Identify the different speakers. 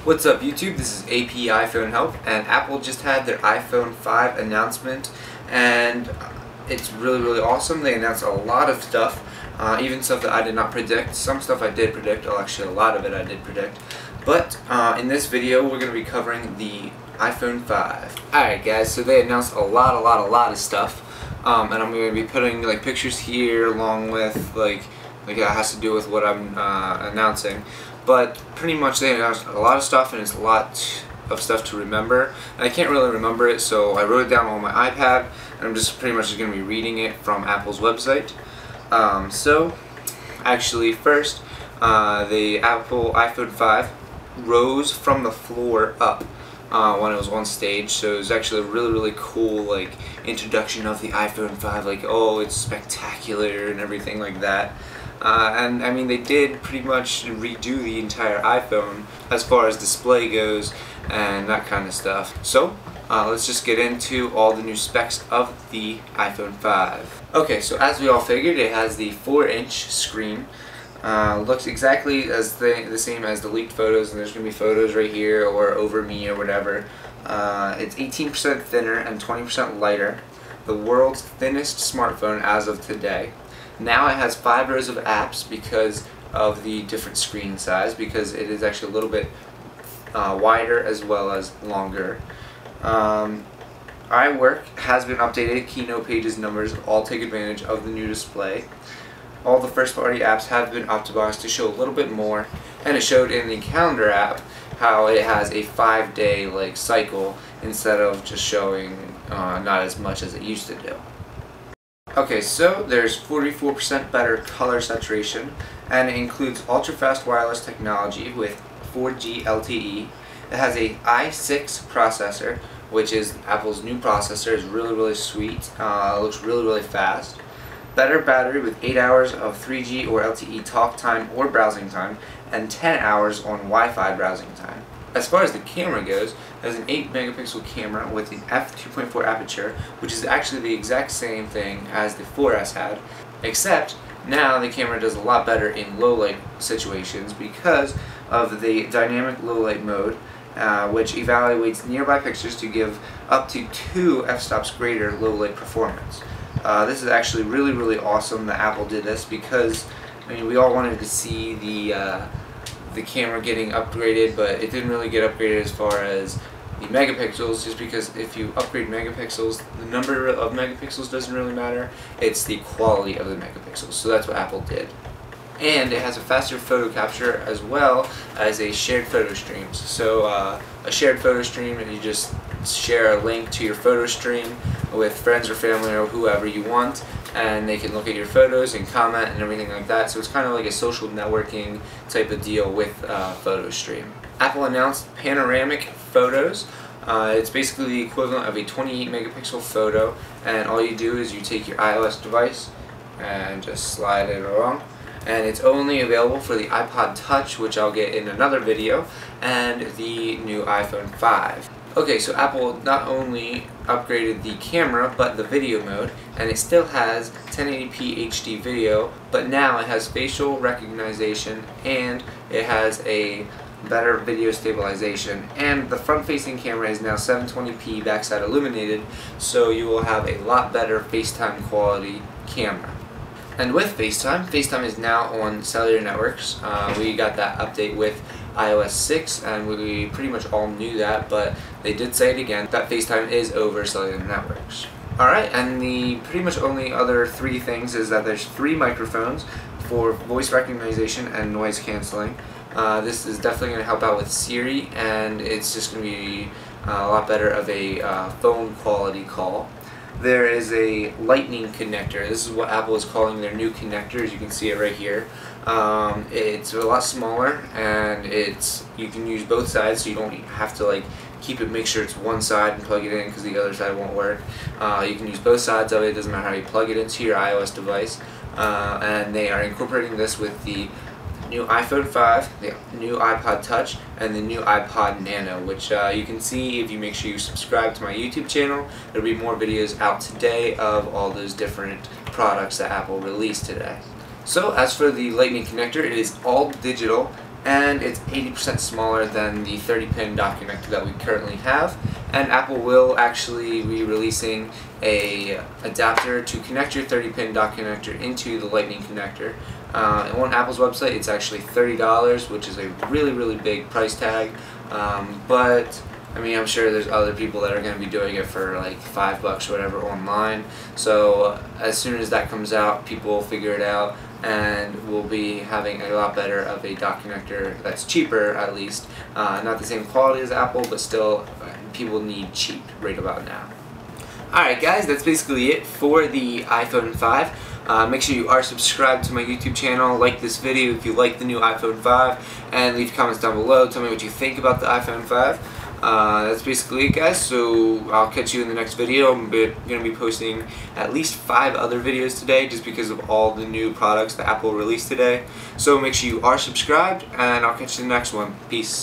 Speaker 1: What's up YouTube? This is AP iPhone Help, and Apple just had their iPhone 5 announcement, and it's really awesome. They announced a lot of stuff, even stuff that I did not predict. Some stuff I did predict, well actually a lot of it I did predict. But in this video we're going to be covering the iPhone 5. Alright guys, so they announced a lot of stuff, and I'm going to be putting like pictures here along with like it has to do with what I'm announcing. But pretty much they announced a lot of stuff, and it's a lot of stuff to remember. And I can't really remember it, so I wrote it down on my iPad, and I'm just pretty much going to be reading it from Apple's website. So, actually first, the Apple iPhone 5 rose from the floor up when it was on stage, so it was actually a really cool like introduction of the iPhone 5, like, oh, it's spectacular and everything like that. And I mean, they did pretty much redo the entire iPhone as far as display goes and that kind of stuff. So let's just get into all the new specs of the iPhone 5. Okay, so as we all figured, it has the 4-inch screen. Looks exactly as the same as the leaked photos, and there's going to be photos right here or over me or whatever. It's 18% thinner and 20% lighter. The world's thinnest smartphone as of today. Now it has 5 rows of apps because of the different screen size, because it is actually a little bit wider as well as longer. iWork has been updated. Keynote pages numbers all take advantage of the new display. All the first-party apps have been optimized to show a little bit more, and it showed in the calendar app how it has a 5-day like cycle instead of just showing not as much as it used to do. Okay, so there's 44% better color saturation, and it includes ultra-fast wireless technology with 4G LTE. It has a i6 processor, which is Apple's new processor. It's really sweet. Looks really fast. Better battery with 8 hours of 3G or LTE talk time or browsing time, and 10 hours on Wi-Fi browsing time. As far as the camera goes, it has an 8-megapixel camera with an f2.4 aperture, which is actually the exact same thing as the 4S had, except now the camera does a lot better in low light situations because of the dynamic low light mode, which evaluates nearby pictures to give up to 2 f-stops greater low light performance. This is actually really awesome that Apple did this, because I mean, we all wanted to see the camera getting upgraded, but it didn't really get upgraded as far as the megapixels, just because if you upgrade megapixels, the number of megapixels doesn't really matter, it's the quality of the megapixels. So that's what Apple did. And it has a faster photo capture as well as a shared photo stream. So a shared photo stream, and you just share a link to your photo stream with friends or family or whoever you want, and they can look at your photos and comment and everything like that. So it's kind of like a social networking type of deal with photo stream. Apple announced panoramic photos. It's basically the equivalent of a 28 megapixel photo, and all you do is you take your iOS device and just slide it along. And it's only available for the iPod Touch, which I'll get in another video, and the new iPhone 5. Okay, so Apple not only upgraded the camera, but the video mode, and it still has 1080p HD video, but now it has facial recognition, and it has a better video stabilization, and the front-facing camera is now 720p backside illuminated, so you will have a lot better FaceTime quality camera. And with FaceTime is now on cellular networks. We got that update with iOS 6, and we pretty much all knew that, but they did say it again, that FaceTime is over cellular networks. Alright, and the pretty much only other 3 things is that there's 3 microphones for voice recognition and noise cancelling. This is definitely going to help out with Siri, and it's just going to be a lot better of a phone quality call. There is a lightning connector. This is what Apple is calling their new connector, as you can see it right here. It's a lot smaller, and you can use both sides, so you don't have to like make sure it's one side and plug it in because the other side won't work. You can use both sides of it. It doesn't matter how you plug it into your iOS device. And they are incorporating this with the new iPhone 5, the new iPod Touch, and the new iPod Nano, which you can see if you make sure you subscribe to my YouTube channel. There'll be more videos out today of all those different products that Apple released today. So as for the lightning connector, it is all digital and it's 80% smaller than the 30-pin dock connector that we currently have. And Apple will actually be releasing a adapter to connect your 30-pin dock connector into the Lightning connector. And on Apple's website, it's actually $30, which is a really big price tag. But I mean, I'm sure there's other people that are going to be doing it for like $5 or whatever online. So as soon as that comes out, people will figure it out, and we'll be having a lot better of a dock connector that's cheaper, at least. Not the same quality as Apple, but still, people need cheap right about now. Alright guys, that's basically it for the iPhone 5. Make sure you are subscribed to my YouTube channel, like this video if you like the new iPhone 5, and leave comments down below. Tell me what you think about the iPhone 5. That's basically it, guys, so I'll catch you in the next video. I'm going to be posting at least 5 other videos today just because of all the new products that Apple released today. So make sure you are subscribed, and I'll catch you in the next one. Peace.